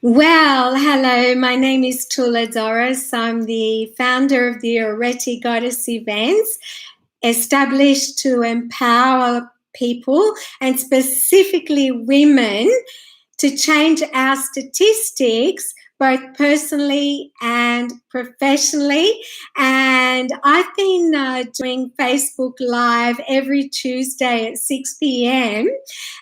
Well, hello, my name is Tula Tzoras. I'm the founder of the Already Goddess events, established to empower people and specifically women to change our statistics both personally and professionally. And I've been doing Facebook Live every Tuesday at 6 p.m.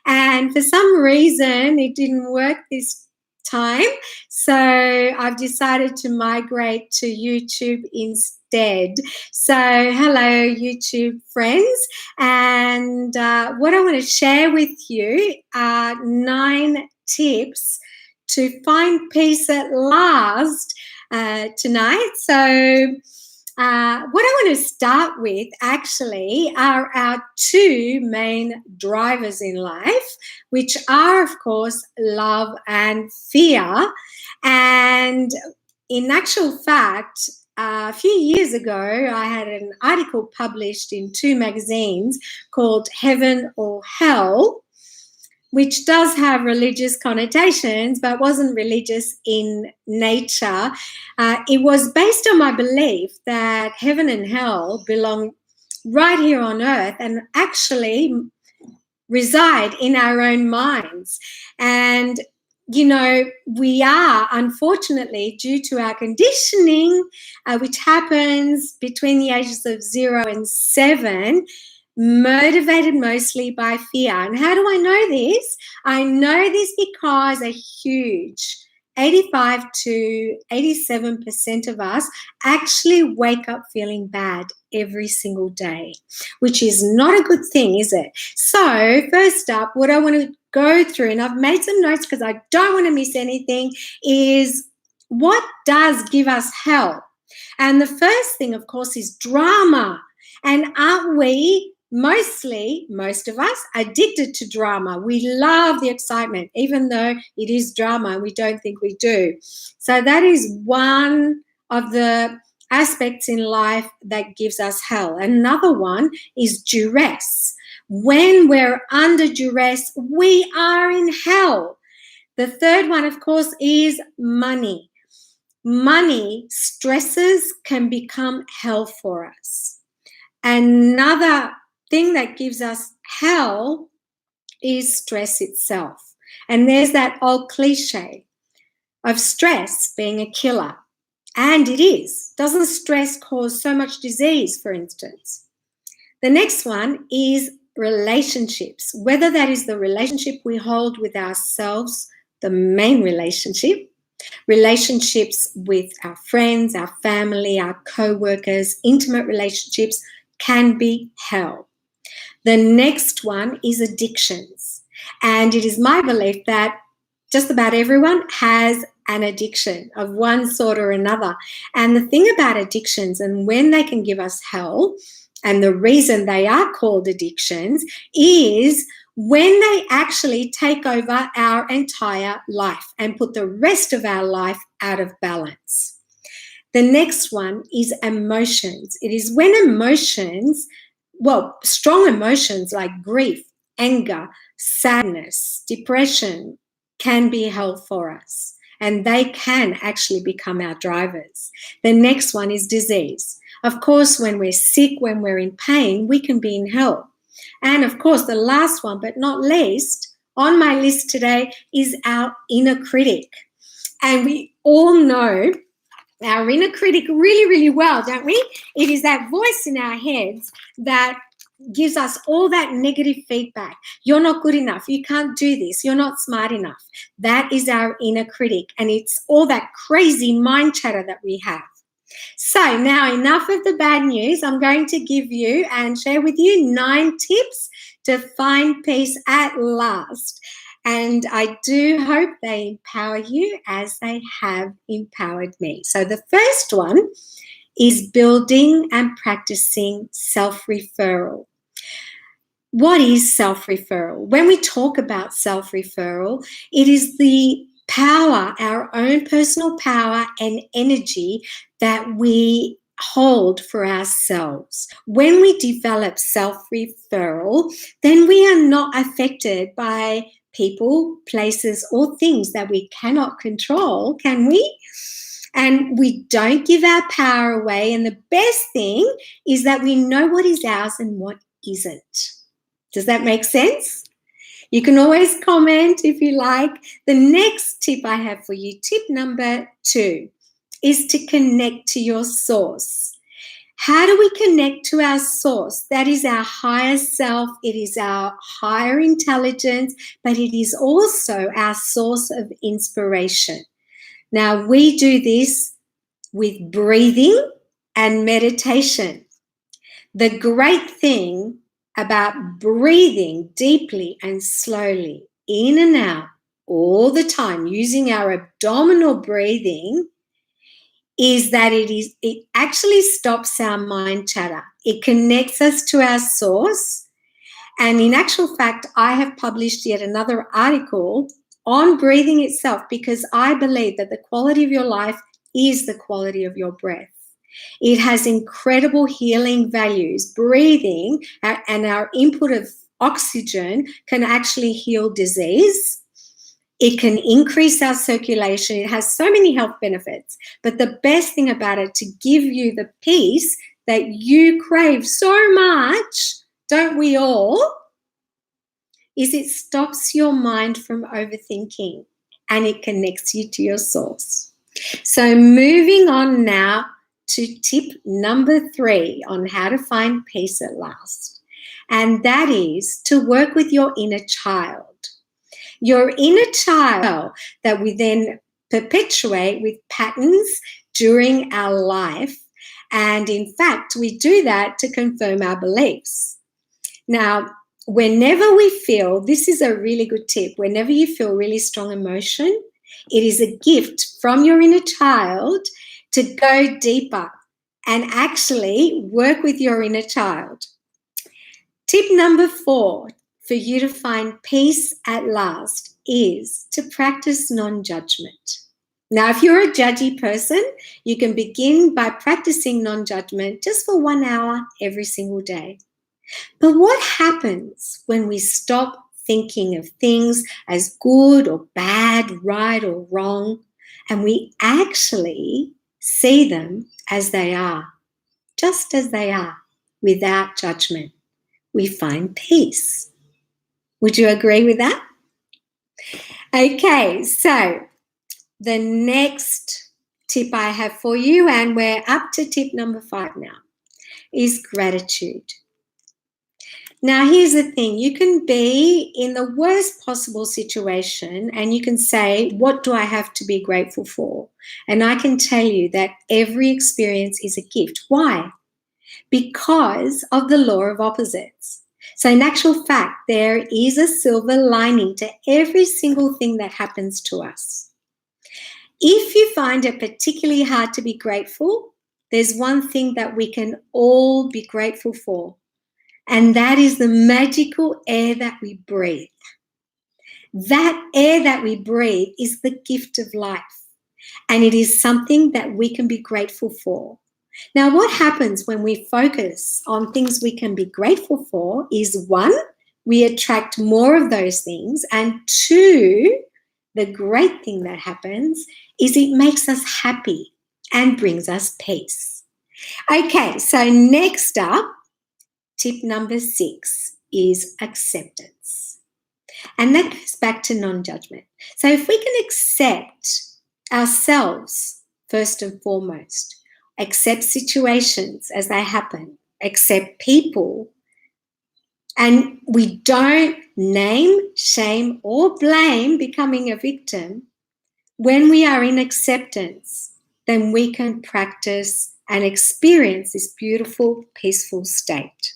And for some reason, it didn't work this time. So I've decided to migrate to YouTube instead. So hello, YouTube friends. And what I want to share with you are 9 tips to find peace at last tonight. So what I want to start with actually are our 2 main drivers in life, which are, of course, love and fear. And in actual fact, a few years ago, I had an article published in 2 magazines called Heaven or Hell, which does have religious connotations, but wasn't religious in nature. It was based on my belief that heaven and hell belong right here on earth and actually reside in our own minds. And you know, we are, unfortunately, due to our conditioning, which happens between the ages of 0 and 7, motivated mostly by fear. And how do I know this? I know this because a huge 85 to 87% of us actually wake up feeling bad every single day, which is not a good thing, is it? So first up, what I want to go through, and I've made some notes because I don't want to miss anything, is what does give us hell? And the first thing, of course, is drama. And aren't we most of us addicted to drama? We love the excitement, even though it is drama and we don't think we do. So that is one of the aspects in life that gives us hell. Another one is duress. When we're under duress, we are in hell. The third one, of course, is money. Money stresses can become hell for us. Another thing that gives us hell is stress itself. And there's that old cliche of stress being a killer. And it is. Doesn't stress cause so much disease, for instance? The next one is relationships, whether that is the relationship we hold with ourselves, the main relationship, relationships with our friends, our family, our co-workers, intimate relationships can be hell. The next one is addictions. And it is my belief that just about everyone has an addiction of one sort or another. And the thing about addictions and when they can give us hell, and the reason they are called addictions, is when they actually take over our entire life and put the rest of our life out of balance. The next one is emotions. It is when emotions, strong emotions like grief, anger, sadness, depression can be hell for us. And they can actually become our drivers. The next one is disease. Of course, when we're sick, when we're in pain, we can be in hell. And of course, the last one, but not least, on my list today is our inner critic. And we all know our inner critic really, really well, don't we? It is that voice in our heads that gives us all that negative feedback. You're not good enough. You can't do this. You're not smart enough. That is our inner critic. And it's all that crazy mind chatter that we have. So now enough of the bad news. I'm going to give you and share with you 9 tips to find peace at last. And I do hope they empower you as they have empowered me. So the first one is building and practicing self-referral. What is self-referral? When we talk about self-referral, it is the power, our own personal power and energy that we hold for ourselves. When we develop self-referral, then we are not affected by people, places, or things that we cannot control, can we? And we don't give our power away. And the best thing is that we know what is ours and what isn't. Does that make sense? You can always comment if you like. The next tip I have for you, tip number 2, is to connect to your source. How do we connect to our source? That is our higher self. It is our higher intelligence, but it is also our source of inspiration. Now, we do this with breathing and meditation. The great thing about breathing deeply and slowly in and out all the time using our abdominal breathing is that it actually stops our mind chatter. It connects us to our source. And in actual fact, I have published yet another article on breathing itself because I believe that the quality of your life is the quality of your breath. It has incredible healing values. Breathing and our input of oxygen can actually heal disease. It can increase our circulation. It has so many health benefits. But the best thing about it, to give you the peace that you crave so much, don't we all, is it stops your mind from overthinking and it connects you to your source. So moving on now to tip number 3 on how to find peace at last. And that is to work with your inner child. Your inner child that we then perpetuate with patterns during our life. And in fact, we do that to confirm our beliefs. Now, whenever we feel, this is a really good tip, whenever you feel really strong emotion, it is a gift from your inner child to go deeper and actually work with your inner child. Tip number 4 for you to find peace at last is to practice non-judgment. Now, if you're a judgy person, you can begin by practicing non-judgment just for 1 hour every single day. But what happens when we stop thinking of things as good or bad, right or wrong, and we actually see them as they are, just as they are, without judgment? We find peace. Would you agree with that? Okay, so the next tip I have for you, and we're up to tip number 5 now, is gratitude. Now, here's the thing. You can be in the worst possible situation and you can say, what do I have to be grateful for? And I can tell you that every experience is a gift. Why? Because of the law of opposites. So in actual fact, there is a silver lining to every single thing that happens to us. If you find it particularly hard to be grateful, there's one thing that we can all be grateful for, and that is the magical air that we breathe. That air that we breathe is the gift of life, and it is something that we can be grateful for. Now, what happens when we focus on things we can be grateful for is 1, we attract more of those things, and 2, the great thing that happens is it makes us happy and brings us peace. Okay, so next up, tip number 6 is acceptance. And that goes back to non-judgment. So if we can accept ourselves first and foremost, accept situations as they happen, accept people, and we don't name, shame, or blame becoming a victim, when we are in acceptance, then we can practice and experience this beautiful, peaceful state.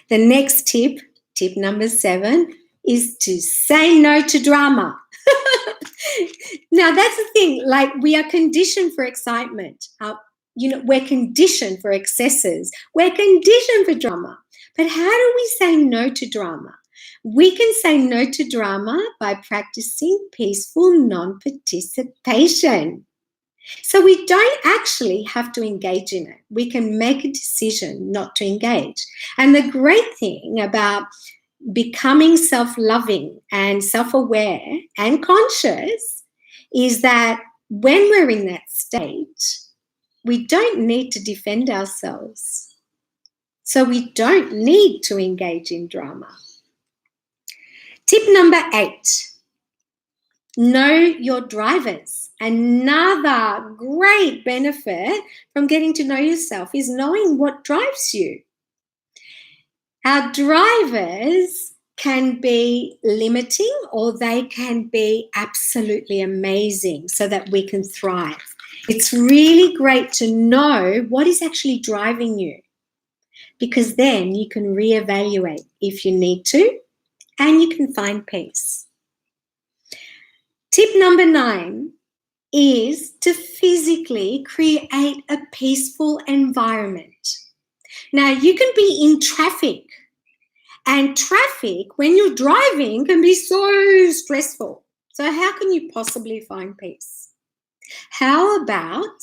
The next tip, tip number 7, is to say no to drama. Now, that's the thing. Like, we are conditioned for excitement. We're conditioned for excesses. We're conditioned for drama. But how do we say no to drama? We can say no to drama by practicing peaceful non-participation. So we don't actually have to engage in it. We can make a decision not to engage. And the great thing about becoming self-loving and self-aware and conscious is that when we're in that state, we don't need to defend ourselves. So we don't need to engage in drama. Tip number 8, know your drivers. Another great benefit from getting to know yourself is knowing what drives you. Our drivers can be limiting or they can be absolutely amazing so that we can thrive. It's really great to know what is actually driving you, because then you can reevaluate if you need to and you can find peace. Tip number 9 is to physically create a peaceful environment. Now, you can be in traffic, and traffic, when you're driving, can be so stressful. So how can you possibly find peace? How about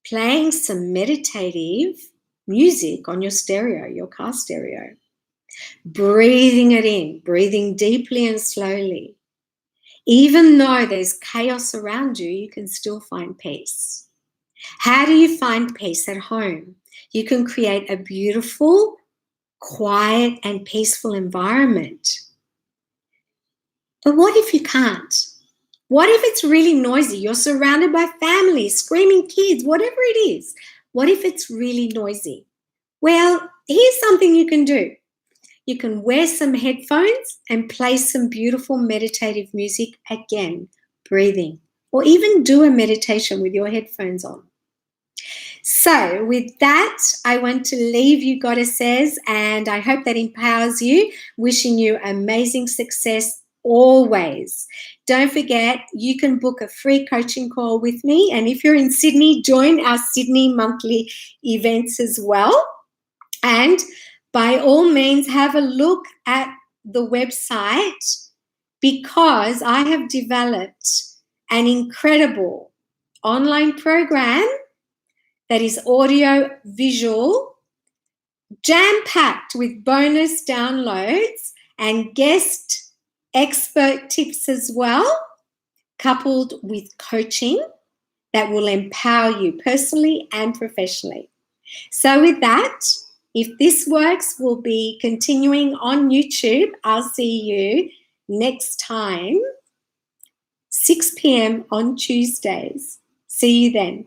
playing some meditative music on your stereo, your car stereo? Breathing it in, breathing deeply and slowly. Even though there's chaos around you, you can still find peace. How do you find peace at home? You can create a beautiful, quiet and peaceful environment. But what if you can't? What if it's really noisy? You're surrounded by family, screaming kids, whatever it is. What if it's really noisy? Well, here's something you can do. You can wear some headphones and play some beautiful meditative music, again, breathing, or even do a meditation with your headphones on. So with that, I want to leave you, goddesses, and I hope that empowers you. Wishing you amazing success always. Don't forget, you can book a free coaching call with me, and if you're in Sydney, join our Sydney monthly events as well. And by all means, have a look at the website, because I have developed an incredible online program that is audio visual, jam-packed with bonus downloads and guest expert tips as well, coupled with coaching that will empower you personally and professionally. So with that, if this works, we'll be continuing on YouTube. I'll see you next time, 6 p.m. on Tuesdays. See you then.